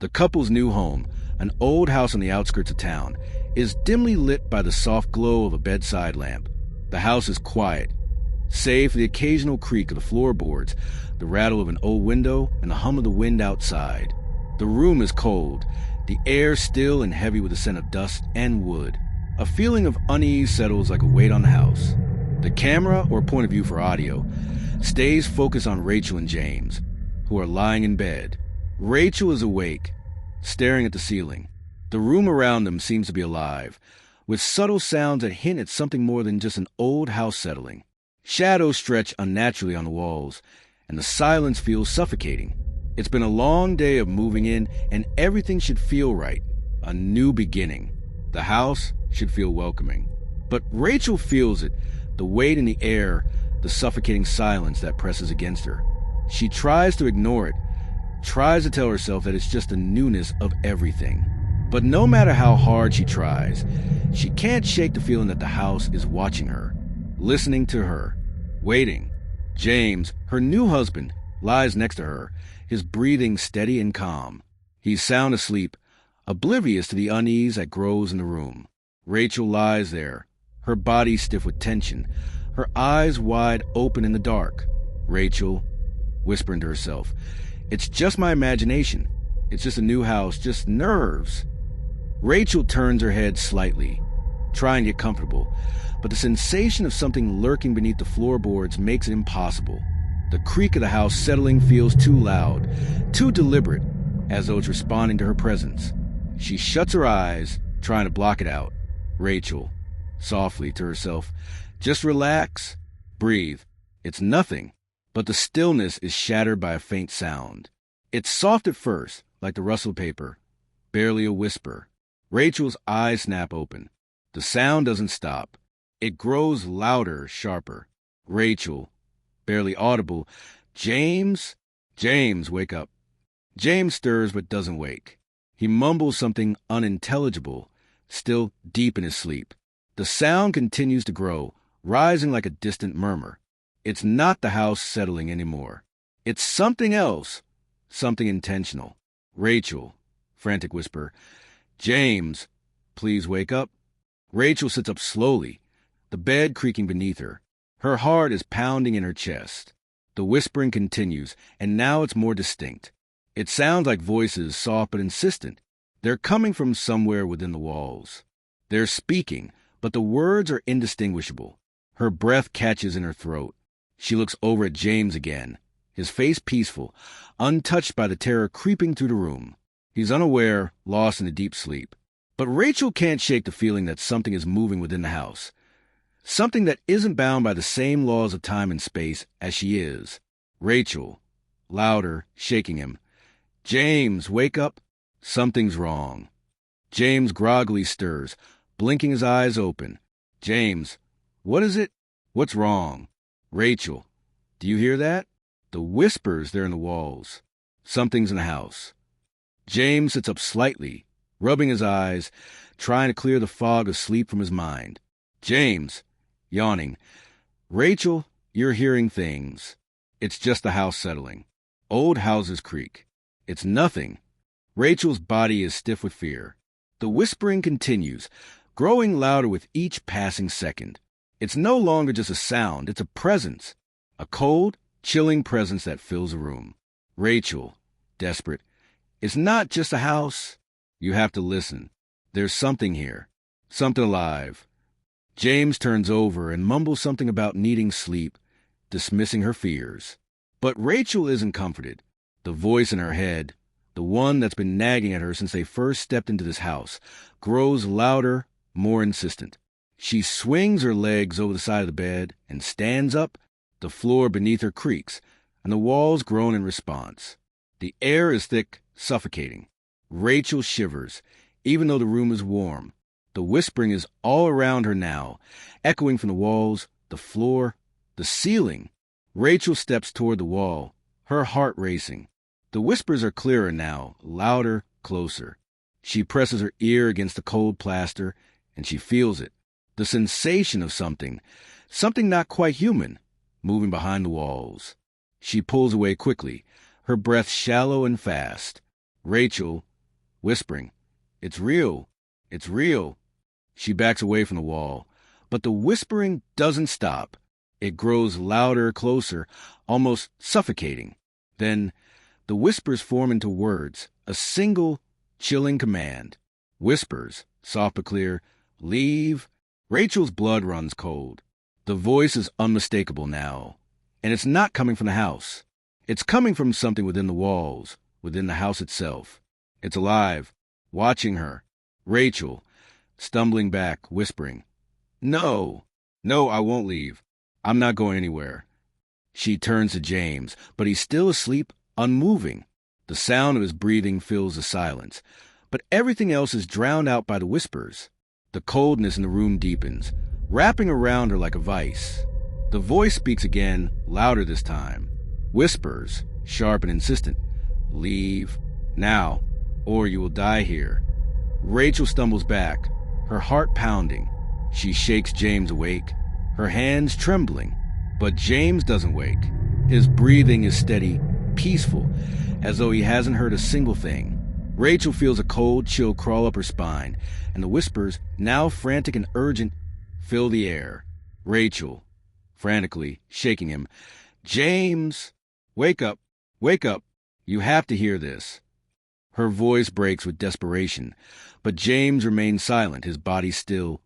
The couple's new home, an old house on the outskirts of town, is dimly lit by the soft glow of a bedside lamp. The house is quiet, save for the occasional creak of the floorboards, the rattle of an old window, and the hum of the wind outside. The room is cold, the air still and heavy with the scent of dust and wood. A feeling of unease settles like a weight on the house. The camera, or point of view for audio, stays focused on Rachel and James, who are lying in bed. Rachel is awake, staring at the ceiling. The room around them seems to be alive, with subtle sounds that hint at something more than just an old house settling. Shadows stretch unnaturally on the walls, and the silence feels suffocating. It's been a long day of moving in, and everything should feel right. A new beginning. The house should feel welcoming. But Rachel feels it, the weight in the air, the suffocating silence that presses against her. She tries to ignore it, tries to tell herself that it's just the newness of everything. But no matter how hard she tries, she can't shake the feeling that the house is watching her, listening to her, waiting. James, her new husband, lies next to her, his breathing steady and calm. He's sound asleep, oblivious to the unease that grows in the room. Rachel lies there, her body stiff with tension, her eyes wide open in the dark. Rachel, whispering to herself, "It's just my imagination. It's just a new house, just nerves." Rachel turns her head slightly, trying to get comfortable, but the sensation of something lurking beneath the floorboards makes it impossible. The creak of the house settling feels too loud, too deliberate, as though it's responding to her presence. She shuts her eyes, trying to block it out. Rachel, softly to herself, "Just relax, breathe. It's nothing." But the stillness is shattered by a faint sound. It's soft at first, like the rustle of paper, barely a whisper. Rachel's eyes snap open. The sound doesn't stop. It grows louder, sharper. Rachel, barely audible, "James? James, wake up." James stirs but doesn't wake. He mumbles something unintelligible, still deep in his sleep. The sound continues to grow, rising like a distant murmur. It's not the house settling anymore. It's something else, something intentional. "Rachel," frantic whisper, "James, please wake up." Rachel sits up slowly, the bed creaking beneath her. Her heart is pounding in her chest. The whispering continues, and now it's more distinct. It sounds like voices, soft but insistent. They're coming from somewhere within the walls. They're speaking, but the words are indistinguishable. Her breath catches in her throat. She looks over at James again, his face peaceful, untouched by the terror creeping through the room. He's unaware, lost in a deep sleep. But Rachel can't shake the feeling that something is moving within the house. Something that isn't bound by the same laws of time and space as she is. Rachel, louder, shaking him, "James, wake up." Something's wrong. James groggily stirs, blinking his eyes open. "James, what is it? What's wrong?" "Rachel, do you hear that?" The whispers there in the walls. Something's in the house. James sits up slightly, rubbing his eyes, trying to clear the fog of sleep from his mind. "James," yawning, "Rachel, you're hearing things. It's just the house settling. Old houses creak. It's nothing." Rachel's body is stiff with fear. The whispering continues, growing louder with each passing second. It's no longer just a sound, it's a presence. A cold, chilling presence that fills the room. Rachel, desperate, "It's not just a house." You have to listen. There's something here. Something alive. James turns over and mumbles something about needing sleep, dismissing her fears. But Rachel isn't comforted. The voice in her head, the one that's been nagging at her since they first stepped into this house, grows louder, more insistent. She swings her legs over the side of the bed and stands up. The floor beneath her creaks, and the walls groan in response. The air is thick, suffocating. Rachel shivers, even though the room is warm. The whispering is all around her now, echoing from the walls, the floor, the ceiling. Rachel steps toward the wall, her heart racing. The whispers are clearer now, louder, closer. She presses her ear against the cold plaster, and she feels it. The sensation of something not quite human, moving behind the walls. She pulls away quickly, her breath shallow and fast. Rachel, whispering, "It's real. It's real." She backs away from the wall, but the whispering doesn't stop. It grows louder, closer, almost suffocating. Then the whispers form into words, a single, chilling command. Whispers, soft but clear, "Leave." Rachel's blood runs cold. The voice is unmistakable now, and it's not coming from the house. It's coming from something within the walls, within the house itself. It's alive, watching her. Rachel, stumbling back, whispering, "No, no, I won't leave. I'm not going anywhere." She turns to James, but he's still asleep, unmoving. The sound of his breathing fills the silence, but everything else is drowned out by the whispers. The coldness in the room deepens, wrapping around her like a vice. The voice speaks again, louder this time. Whispers, sharp and insistent, "Leave, now, or you will die here." Rachel stumbles back, her heart pounding. She shakes James awake, her hands trembling. But James doesn't wake. His breathing is steady, peaceful, as though he hasn't heard a single thing. Rachel feels a cold chill crawl up her spine, and the whispers, now frantic and urgent, fill the air. Rachel, frantically, shaking him, "James! Wake up! Wake up! You have to hear this." Her voice breaks with desperation, but James remains silent, his body still,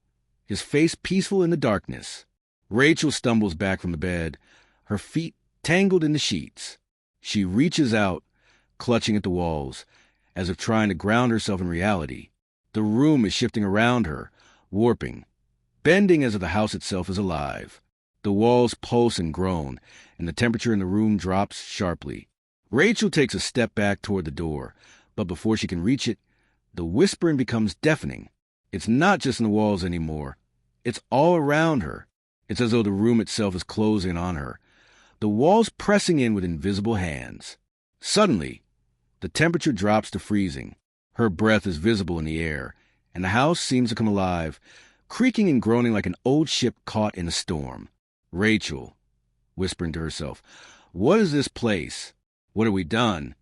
his face peaceful in the darkness. Rachel stumbles back from the bed, her feet tangled in the sheets. She reaches out, clutching at the walls, as if trying to ground herself in reality. The room is shifting around her, warping, bending as if the house itself is alive. The walls pulse and groan, and the temperature in the room drops sharply. Rachel takes a step back toward the door, but before she can reach it, the whispering becomes deafening. It's not just in the walls anymore. It's all around her. It's as though the room itself is closing on her, the walls pressing in with invisible hands. Suddenly, the temperature drops to freezing. Her breath is visible in the air, and the house seems to come alive, creaking and groaning like an old ship caught in a storm. Rachel, whispering to herself, "What is this place? What have we done?"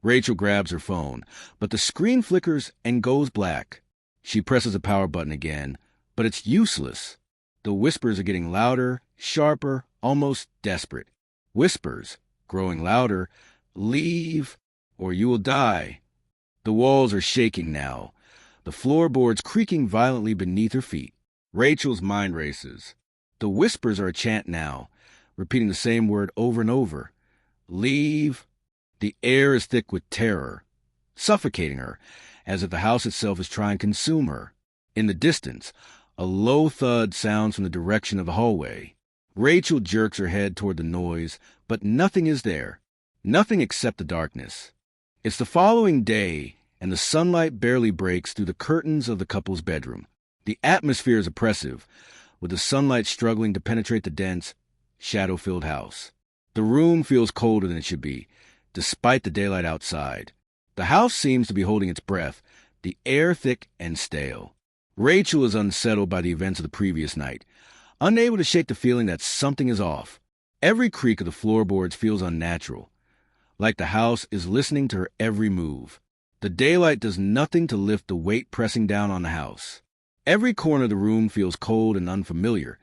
Rachel grabs her phone, but the screen flickers and goes black. She presses the power button again, but it's useless. The whispers are getting louder, sharper, almost desperate. Whispers, growing louder, "Leave, or you will die." The walls are shaking now, the floorboards creaking violently beneath her feet. Rachel's mind races. The whispers are a chant now, repeating the same word over and over. "Leave." The air is thick with terror, suffocating her, as if the house itself is trying to consume her. In the distance, a low thud sounds from the direction of the hallway. Rachel jerks her head toward the noise, but nothing is there. Nothing except the darkness. It's the following day, and the sunlight barely breaks through the curtains of the couple's bedroom. The atmosphere is oppressive, with the sunlight struggling to penetrate the dense, shadow-filled house. The room feels colder than it should be, despite the daylight outside. The house seems to be holding its breath, the air thick and stale. Rachel is unsettled by the events of the previous night, unable to shake the feeling that something is off. Every creak of the floorboards feels unnatural, like the house is listening to her every move. The daylight does nothing to lift the weight pressing down on the house. Every corner of the room feels cold and unfamiliar,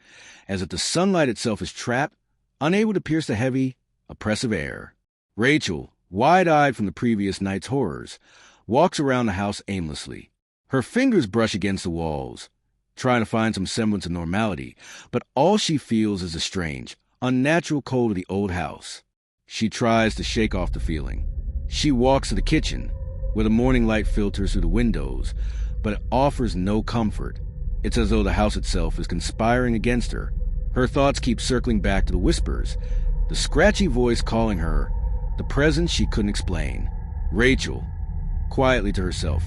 as if the sunlight itself is trapped, unable to pierce the heavy, oppressive air. Rachel, wide-eyed from the previous night's horrors, walks around the house aimlessly. Her fingers brush against the walls, trying to find some semblance of normality, but all she feels is the strange, unnatural cold of the old house. She tries to shake off the feeling. She walks to the kitchen, where the morning light filters through the windows, but it offers no comfort. It's as though the house itself is conspiring against her. Her thoughts keep circling back to the whispers, the scratchy voice calling her, the presence she couldn't explain. Rachel, quietly to herself,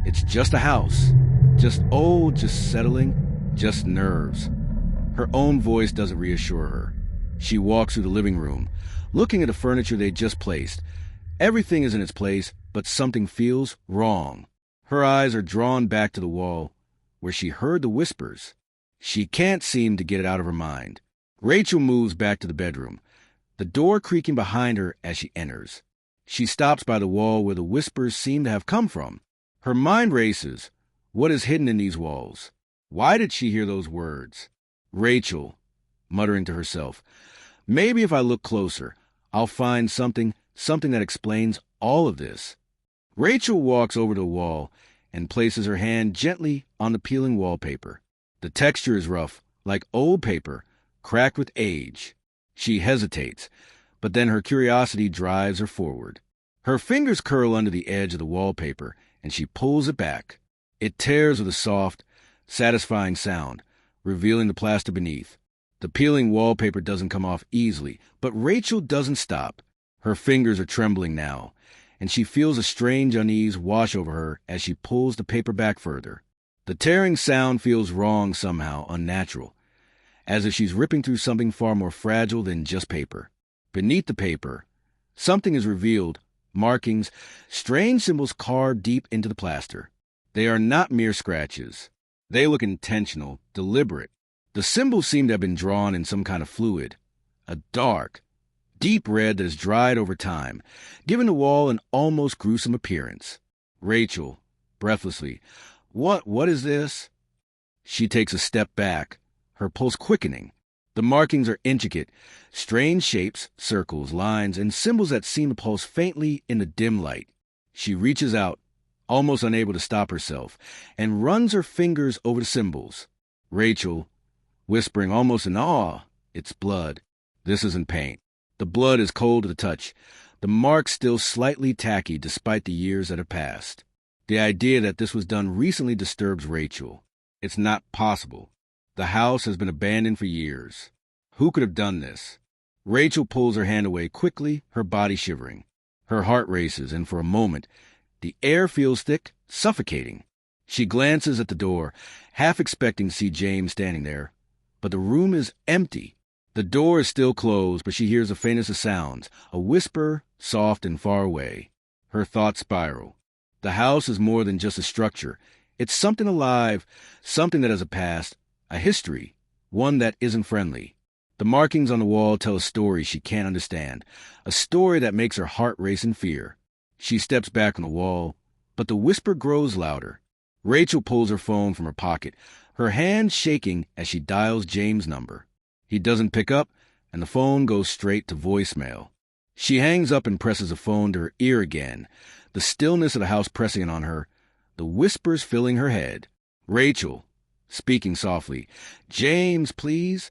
it's just a house. Just old, just settling, just nerves. Her own voice doesn't reassure her. She walks through the living room, looking at the furniture they'd just placed. Everything is in its place, but something feels wrong. Her eyes are drawn back to the wall, where she heard the whispers. She can't seem to get it out of her mind. Rachel moves back to the bedroom, the door creaking behind her as she enters. She stops by the wall where the whispers seem to have come from. Her mind races. What is hidden in these walls? Why did she hear those words? Rachel, muttering to herself. Maybe if I look closer, I'll find something that explains all of this. Rachel walks over to the wall and places her hand gently on the peeling wallpaper. The texture is rough, like old paper, cracked with age. She hesitates, but then her curiosity drives her forward. Her fingers curl under the edge of the wallpaper, and she pulls it back. It tears with a soft, satisfying sound, revealing the plaster beneath. The peeling wallpaper doesn't come off easily, but Rachel doesn't stop. Her fingers are trembling now, and she feels a strange unease wash over her as she pulls the paper back further. The tearing sound feels wrong somehow, unnatural, as if she's ripping through something far more fragile than just paper. Beneath the paper, something is revealed, markings, strange symbols carved deep into the plaster. They are not mere scratches. They look intentional, deliberate. The symbols seem to have been drawn in some kind of fluid, a dark, deep red that has dried over time, giving the wall an almost gruesome appearance. Rachel, breathlessly, What is this? She takes a step back, her pulse quickening. The markings are intricate, strange shapes, circles, lines, and symbols that seem to pulse faintly in the dim light. She reaches out, almost unable to stop herself, and runs her fingers over the symbols. Rachel, whispering almost in awe, it's blood. This isn't paint. The blood is cold to the touch, the marks still slightly tacky despite the years that have passed. The idea that this was done recently disturbs Rachel. It's not possible. The house has been abandoned for years. Who could have done this? Rachel pulls her hand away quickly, her body shivering. Her heart races, and for a moment, the air feels thick, suffocating. She glances at the door, half expecting to see James standing there. But the room is empty. The door is still closed, but she hears the faintest of sounds, a whisper, soft and far away. Her thoughts spiral. The house is more than just a structure. It's something alive, something that has a past, a history, one that isn't friendly. The markings on the wall tell a story she can't understand, a story that makes her heart race in fear. She steps back on the wall, but the whisper grows louder. Rachel pulls her phone from her pocket, her hand shaking as she dials James' number. He doesn't pick up, and the phone goes straight to voicemail. She hangs up and presses the phone to her ear again, the stillness of the house pressing in on her, the whispers filling her head. Rachel, speaking softly, James, please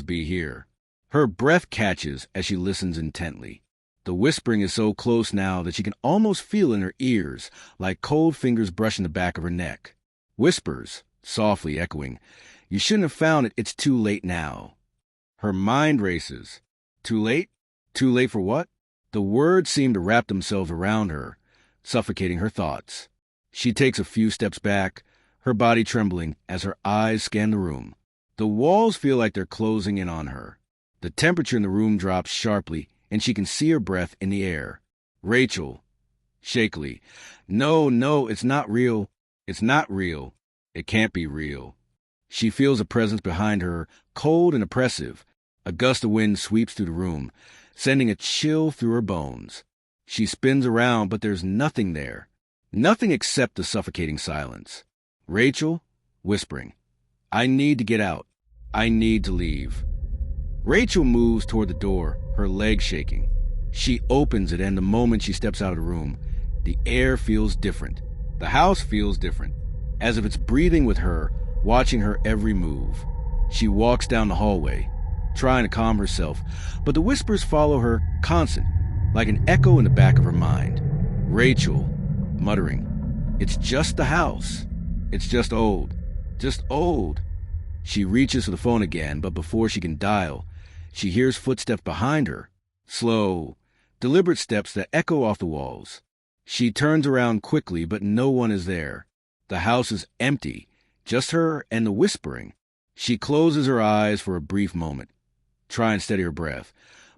be here. Her breath catches as she listens intently. The whispering is so close now that she can almost feel in her ears, like cold fingers brushing the back of her neck. Whispers, softly echoing, you shouldn't have found it, it's too late now. Her mind races. Too late? Too late for what? The words seem to wrap themselves around her, suffocating her thoughts. She takes a few steps back, her body trembling as her eyes scan the room. The walls feel like they're closing in on her. The temperature in the room drops sharply, and she can see her breath in the air. Rachel, shakily, No, it's not real. It's not real. It can't be real. She feels a presence behind her, cold and oppressive. A gust of wind sweeps through the room, sending a chill through her bones. She spins around, but there's nothing there. Nothing except the suffocating silence. Rachel, whispering, I need to get out. I need to leave. Rachel moves toward the door, her legs shaking. She opens it, and the moment she steps out of the room, the air feels different. The house feels different, as if it's breathing with her, watching her every move. She walks down the hallway, trying to calm herself, but the whispers follow her, constant, like an echo in the back of her mind. Rachel, muttering, it's just the house. It's just old. Just old. She reaches for the phone again, but before she can dial, she hears footsteps behind her. Slow, deliberate steps that echo off the walls. She turns around quickly, but no one is there. The house is empty, just her and the whispering. She closes her eyes for a brief moment, trying to steady her breath.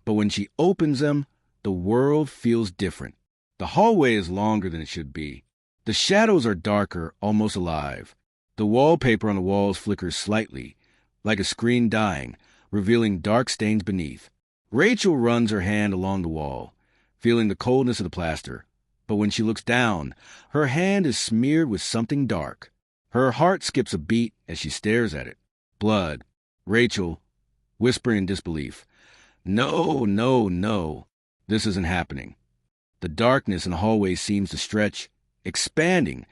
But when she opens them, the world feels different. The hallway is longer than it should be. The shadows are darker, almost alive. The wallpaper on the walls flickers slightly, like a screen dying, revealing dark stains beneath. Rachel runs her hand along the wall, feeling the coldness of the plaster. But when she looks down, her hand is smeared with something dark. Her heart skips a beat as she stares at it. Blood. Rachel, whispering in disbelief. No, no, no. This isn't happening. The darkness in the hallway seems to stretch, expanding,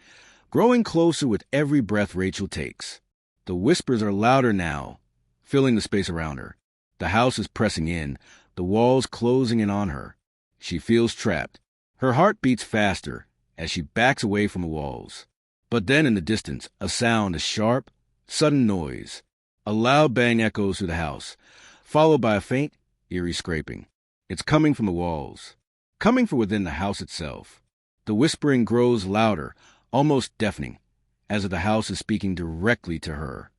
growing closer with every breath Rachel takes. The whispers are louder now, filling the space around her. The house is pressing in, the walls closing in on her. She feels trapped. Her heart beats faster as she backs away from the walls. But then in the distance, a sound, a sharp, sudden noise. A loud bang echoes through the house, followed by a faint, eerie scraping. It's coming from the walls, coming from within the house itself. The whispering grows louder, almost deafening, as if the house is speaking directly to her.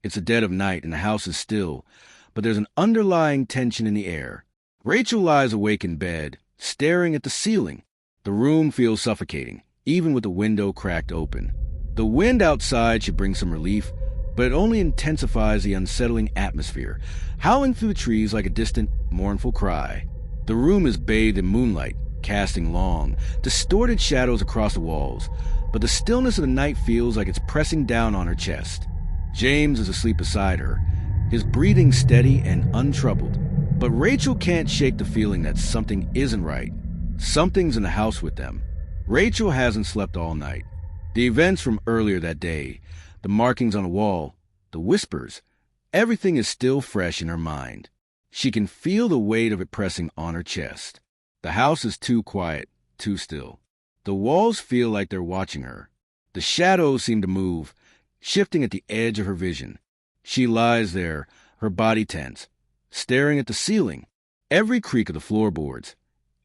It's the dead of night and the house is still, but there's an underlying tension in the air. Rachel lies awake in bed, staring at the ceiling. The room feels suffocating, even with the window cracked open. The wind outside should bring some relief, but it only intensifies the unsettling atmosphere, howling through the trees like a distant, mournful cry. The room is bathed in moonlight, casting long, distorted shadows across the walls, but the stillness of the night feels like it's pressing down on her chest. James is asleep beside her, his breathing steady and untroubled. But Rachel can't shake the feeling that something isn't right. Something's in the house with them. Rachel hasn't slept all night. The events from earlier that day, the markings on the wall, the whispers, everything is still fresh in her mind. She can feel the weight of it pressing on her chest. The house is too quiet, too still. The walls feel like they're watching her. The shadows seem to move, shifting at the edge of her vision. She lies there, her body tense, staring at the ceiling. Every creak of the floorboards,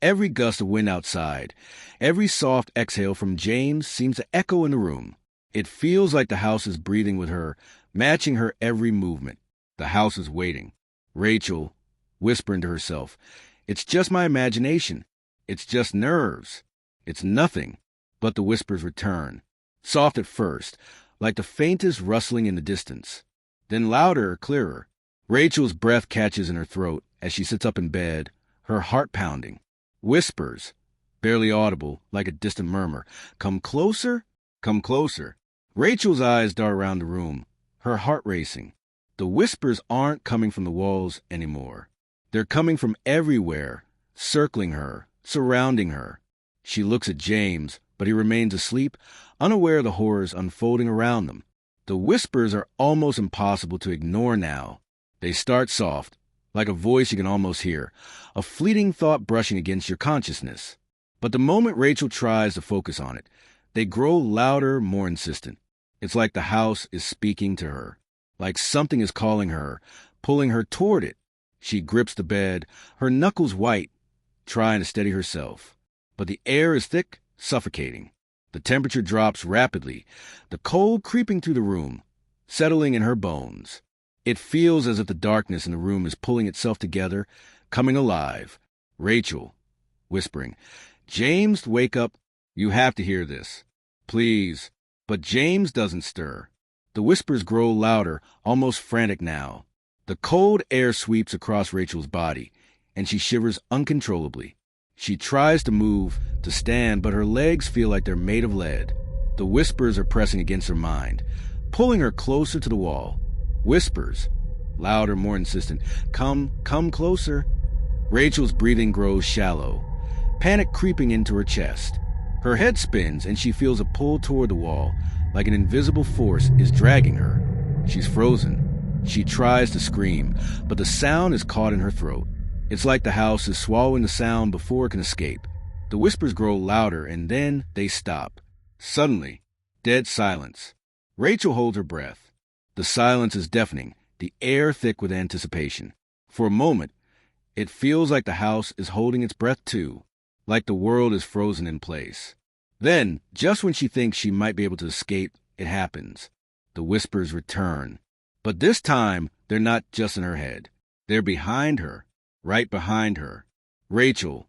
every gust of wind outside, every soft exhale from James seems to echo in the room. It feels like the house is breathing with her, matching her every movement. The house is waiting. Rachel, whispering to herself, "It's just my imagination. It's just nerves. It's nothing." But the whispers return, soft at first, like the faintest rustling in the distance, then louder or clearer. Rachel's breath catches in her throat as she sits up in bed, her heart pounding. Whispers, barely audible, like a distant murmur. "Come closer, come closer." Rachel's eyes dart around the room, her heart racing. The whispers aren't coming from the walls anymore. They're coming from everywhere, circling her, surrounding her. She looks at James, but he remains asleep, unaware of the horrors unfolding around them. The whispers are almost impossible to ignore now. They start soft, like a voice you can almost hear, a fleeting thought brushing against your consciousness. But the moment Rachel tries to focus on it, they grow louder, more insistent. It's like the house is speaking to her, like something is calling her, pulling her toward it. She grips the bed, her knuckles white, trying to steady herself. But the air is thick, suffocating. The temperature drops rapidly, the cold creeping through the room, settling in her bones. It feels as if the darkness in the room is pulling itself together, coming alive. Rachel, whispering, "James, wake up. You have to hear this. Please." But James doesn't stir. The whispers grow louder, almost frantic now. The cold air sweeps across Rachel's body, and she shivers uncontrollably. She tries to move, to stand, but her legs feel like they're made of lead. The whispers are pressing against her mind, pulling her closer to the wall. Whispers, louder, more insistent. Come closer." Rachel's breathing grows shallow, panic creeping into her chest. Her head spins and she feels a pull toward the wall, like an invisible force is dragging her. She's frozen. She tries to scream, but the sound is caught in her throat. It's like the house is swallowing the sound before it can escape. The whispers grow louder and then they stop. Suddenly, dead silence. Rachel holds her breath. The silence is deafening, the air thick with anticipation. For a moment, it feels like the house is holding its breath too, like the world is frozen in place. Then, just when she thinks she might be able to escape, it happens. The whispers return. But this time, they're not just in her head. They're behind her, right behind her. Rachel,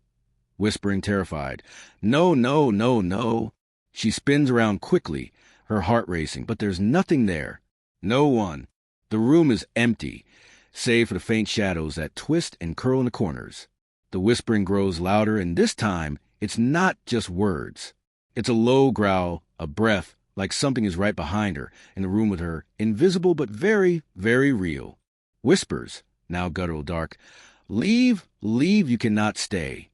whispering terrified, "No, no, no, no." She spins around quickly, her heart racing, but there's nothing there. No one. The room is empty, save for the faint shadows that twist and curl in the corners. The whispering grows louder, and this time It's not just words. It's a low growl, a breath, like something is right behind her, in the room with her, invisible but very, very real. Whispers, now guttural dark. Leave, leave, you cannot stay.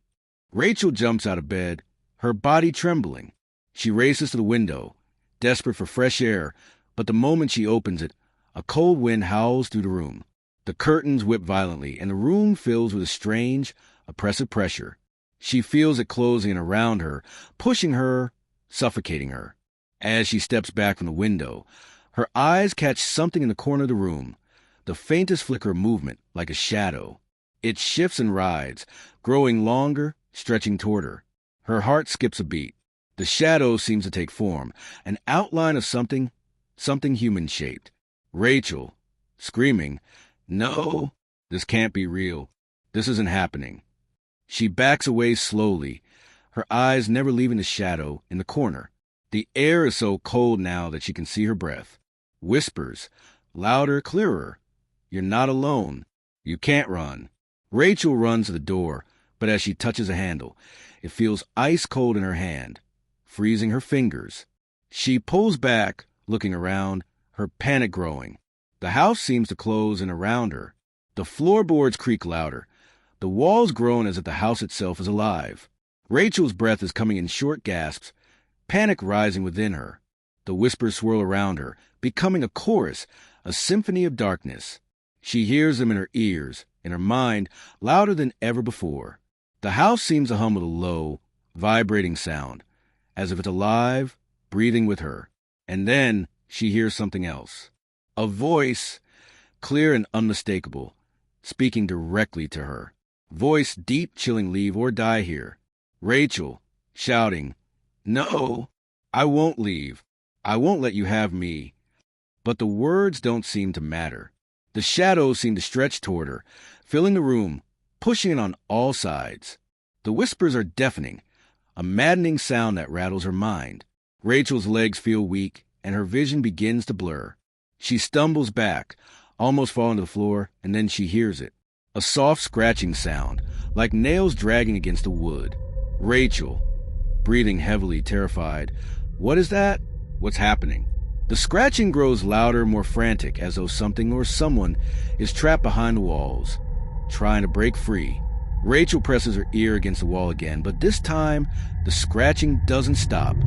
Rachel jumps out of bed, her body trembling. She races to the window, desperate for fresh air, but the moment she opens it, a cold wind howls through the room. The curtains whip violently, and the room fills with a strange, oppressive pressure. She feels it closing in around her, pushing her, suffocating her. As she steps back from the window, her eyes catch something in the corner of the room, the faintest flicker of movement, like a shadow. It shifts and rides, growing longer, stretching toward her. Her heart skips a beat. The shadow seems to take form, an outline of something human-shaped. Rachel, screaming, "No, this can't be real. This isn't happening." She backs away slowly, her eyes never leaving the shadow in the corner. The air is so cold now that she can see her breath. Whispers, louder, clearer. "You're not alone. You can't run." Rachel runs to the door, but as she touches a handle, it feels ice cold in her hand, freezing her fingers. She pulls back, looking around, her panic growing. The house seems to close in around her. The floorboards creak louder. The walls groan as if the house itself is alive. Rachel's breath is coming in short gasps, panic rising within her. The whispers swirl around her, becoming a chorus, a symphony of darkness. She hears them in her ears, in her mind, louder than ever before. The house seems to hum with a low, vibrating sound, as if it's alive, breathing with her. And then she hears something else. A voice, clear and unmistakable, speaking directly to her. Voice deep, chilling, "Leave or die here." Rachel, shouting, "No, I won't leave. I won't let you have me." But the words don't seem to matter. The shadows seem to stretch toward her, filling the room, pushing it on all sides. The whispers are deafening, a maddening sound that rattles her mind. Rachel's legs feel weak, and her vision begins to blur. She stumbles back, almost falling to the floor, and then she hears it. A soft scratching sound, like nails dragging against the wood. Rachel, breathing heavily, terrified. What is that? What's happening? The scratching grows louder, more frantic, as though something or someone is trapped behind the walls, trying to break free. Rachel presses her ear against the wall again, but this time, the scratching doesn't stop.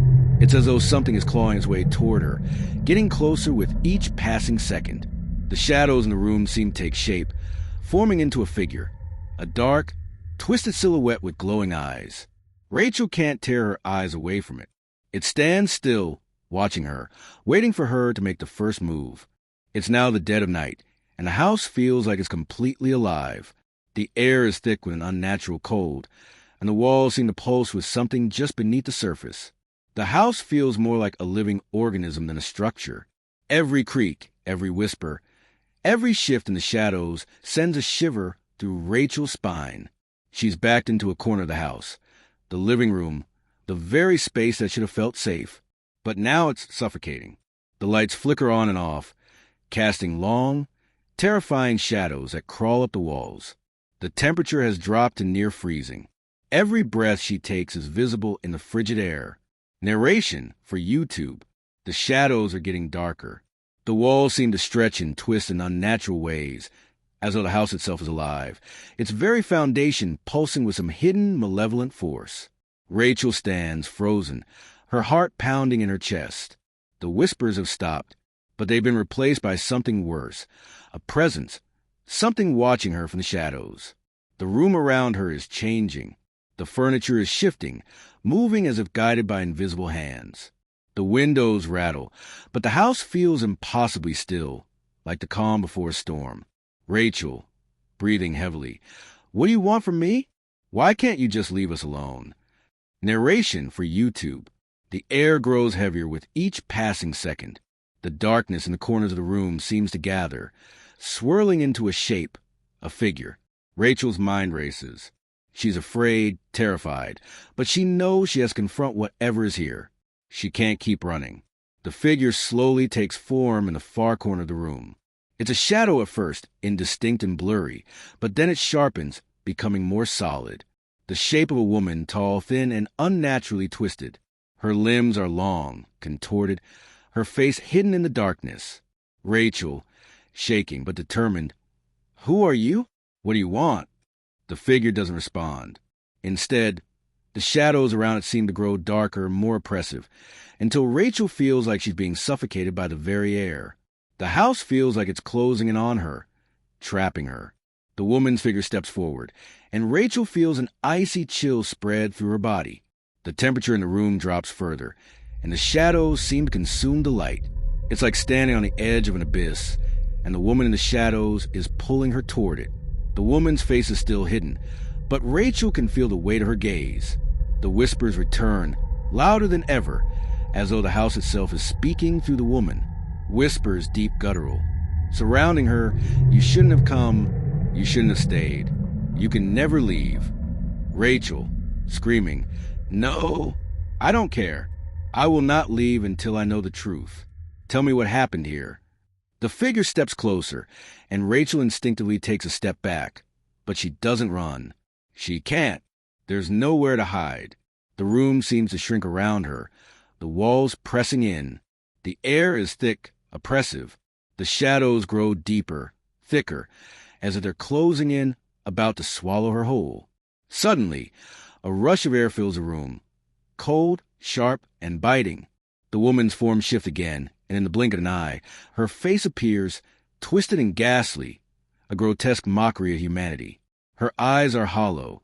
It's as though something is clawing its way toward her, getting closer with each passing second. The shadows in the room seem to take shape, forming into a figure, a dark, twisted silhouette with glowing eyes. Rachel can't tear her eyes away from it. It stands still, watching her, waiting for her to make the first move. It's now the dead of night, and the house feels like it's completely alive. The air is thick with an unnatural cold, and the walls seem to pulse with something just beneath the surface. The house feels more like a living organism than a structure. Every creak, every whisper, every shift in the shadows sends a shiver through Rachel's spine. She's backed into a corner of the house, the living room, the very space that should have felt safe. But now it's suffocating. The lights flicker on and off, casting long, terrifying shadows that crawl up the walls. The temperature has dropped to near freezing. Every breath she takes is visible in the frigid air. Narration for YouTube. The shadows are getting darker. The walls seem to stretch and twist in unnatural ways, as though the house itself is alive, its very foundation pulsing with some hidden malevolent force. Rachel stands, frozen, her heart pounding in her chest. The whispers have stopped, but they've been replaced by something worse, a presence, something watching her from the shadows. The room around her is changing. The furniture is shifting, moving as if guided by invisible hands. The windows rattle, but the house feels impossibly still, like the calm before a storm. Rachel, breathing heavily. "What do you want from me? Why can't you just leave us alone?" Narration for YouTube. The air grows heavier with each passing second. The darkness in the corners of the room seems to gather, swirling into a shape, a figure. Rachel's mind races. She's afraid, terrified, but she knows she has to confront whatever is here. She can't keep running. The figure slowly takes form in the far corner of the room. It's a shadow at first, indistinct and blurry, but then it sharpens, becoming more solid. The shape of a woman, tall, thin, and unnaturally twisted. Her limbs are long, contorted, her face hidden in the darkness. Rachel, shaking but determined. "Who are you? What do you want?" The figure doesn't respond. Instead, the shadows around it seem to grow darker, more oppressive, until Rachel feels like she's being suffocated by the very air. The house feels like it's closing in on her, trapping her. The woman's figure steps forward, and Rachel feels an icy chill spread through her body. The temperature in the room drops further, and the shadows seem to consume the light. It's like standing on the edge of an abyss, and the woman in the shadows is pulling her toward it. The woman's face is still hidden, but Rachel can feel the weight of her gaze. The whispers return, louder than ever, as though the house itself is speaking through the woman. Whispers deep guttural. Surrounding her, "You shouldn't have come. You shouldn't have stayed. You can never leave." Rachel, screaming, "No, I don't care. I will not leave until I know the truth. Tell me what happened here." The figure steps closer, and Rachel instinctively takes a step back. But she doesn't run. She can't. There's nowhere to hide. The room seems to shrink around her, the walls pressing in. The air is thick, oppressive. The shadows grow deeper, thicker, as if they're closing in, about to swallow her whole. Suddenly, a rush of air fills the room, cold, sharp, and biting. The woman's form shifts again, and in the blink of an eye, her face appears, twisted and ghastly, a grotesque mockery of humanity. Her eyes are hollow,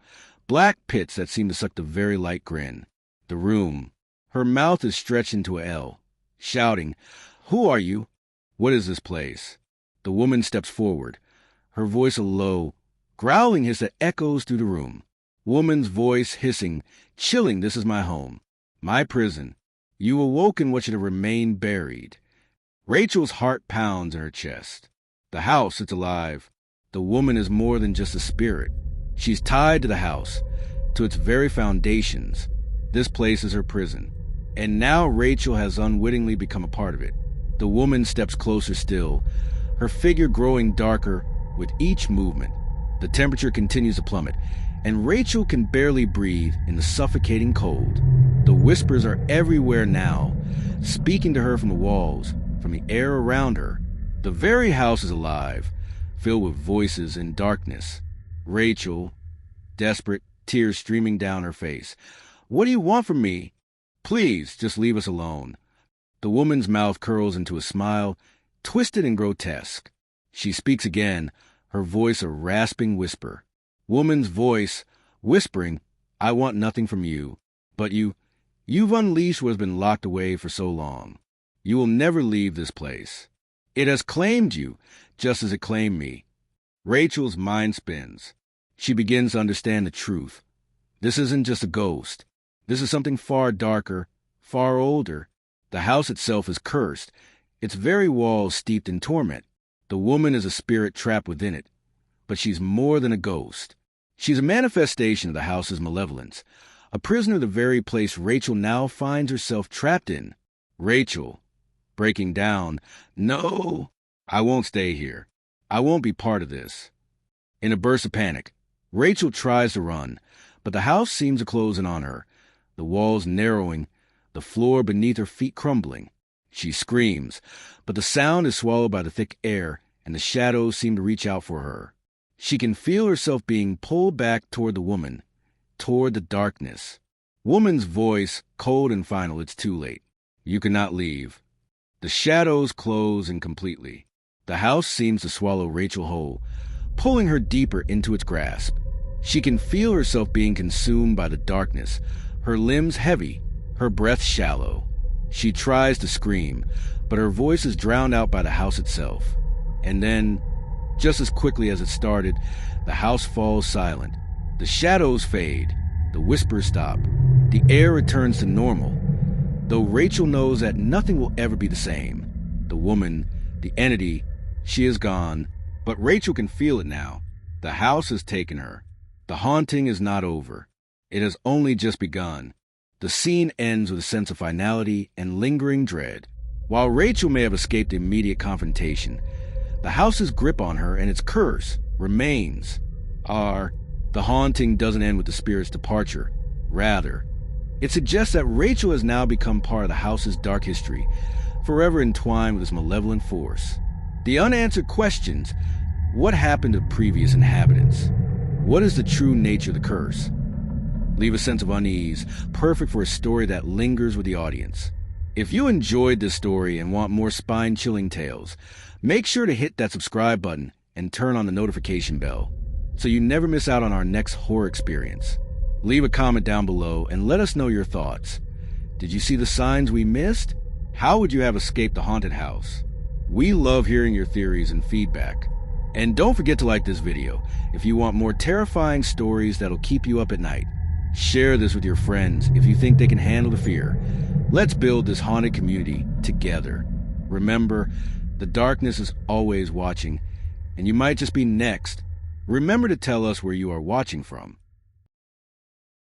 black pits that seem to suck the very light grin. The room, her mouth is stretched into a L, shouting, "Who are you? What is this place?" The woman steps forward, her voice a low, growling hiss that echoes through the room. Woman's voice hissing, chilling, "This is my home, my prison. You awoke in what should have remained buried." Rachel's heart pounds in her chest. The house, it's alive. The woman is more than just a spirit. She's tied to the house, to its very foundations. This place is her prison. And now Rachel has unwittingly become a part of it. The woman steps closer still, her figure growing darker with each movement. The temperature continues to plummet, and Rachel can barely breathe in the suffocating cold. The whispers are everywhere now, speaking to her from the walls, from the air around her. The very house is alive, filled with voices and darkness. Rachel, desperate, tears streaming down her face. "What do you want from me? Please, just leave us alone." The woman's mouth curls into a smile, twisted and grotesque. She speaks again, her voice a rasping whisper. Woman's voice, whispering, "I want nothing from you, but you've unleashed what has been locked away for so long. You will never leave this place. It has claimed you, just as it claimed me." Rachel's mind spins. She begins to understand the truth. This isn't just a ghost. This is something far darker, far older. The house itself is cursed, its very walls steeped in torment. The woman is a spirit trapped within it. But she's more than a ghost. She's a manifestation of the house's malevolence, a prisoner of the very place Rachel now finds herself trapped in. Rachel, breaking down, "No, I won't stay here. I won't be part of this." In a burst of panic, Rachel tries to run, but the house seems to close in on her, the walls narrowing, the floor beneath her feet crumbling. She screams, but the sound is swallowed by the thick air, and the shadows seem to reach out for her. She can feel herself being pulled back toward the woman, toward the darkness. Woman's voice, cold and final, "It's too late. You cannot leave." The shadows close in completely. The house seems to swallow Rachel whole, pulling her deeper into its grasp. She can feel herself being consumed by the darkness, her limbs heavy, her breath shallow. She tries to scream, but her voice is drowned out by the house itself. And then, just as quickly as it started, the house falls silent. The shadows fade, the whispers stop, the air returns to normal, though Rachel knows that nothing will ever be the same. The woman, the entity, she is gone, but Rachel can feel it now. The house has taken her. The haunting is not over. It has only just begun. The scene ends with a sense of finality and lingering dread. While Rachel may have escaped immediate confrontation, the house's grip on her and its curse remains. Are The haunting doesn't end with the spirit's departure. Rather, it suggests that Rachel has now become part of the house's dark history, forever entwined with its malevolent force. The unanswered questions: what happened to previous inhabitants? What is the true nature of the curse? Leave a sense of unease, perfect for a story that lingers with the audience. If you enjoyed this story and want more spine-chilling tales, make sure to hit that subscribe button and turn on the notification bell so you never miss out on our next horror experience. Leave a comment down below and let us know your thoughts. Did you see the signs we missed? How would you have escaped the haunted house? We love hearing your theories and feedback. And don't forget to like this video if you want more terrifying stories that'll keep you up at night. Share this with your friends if you think they can handle the fear. Let's build this haunted community together. Remember, the darkness is always watching, and you might just be next. Remember to tell us where you are watching from.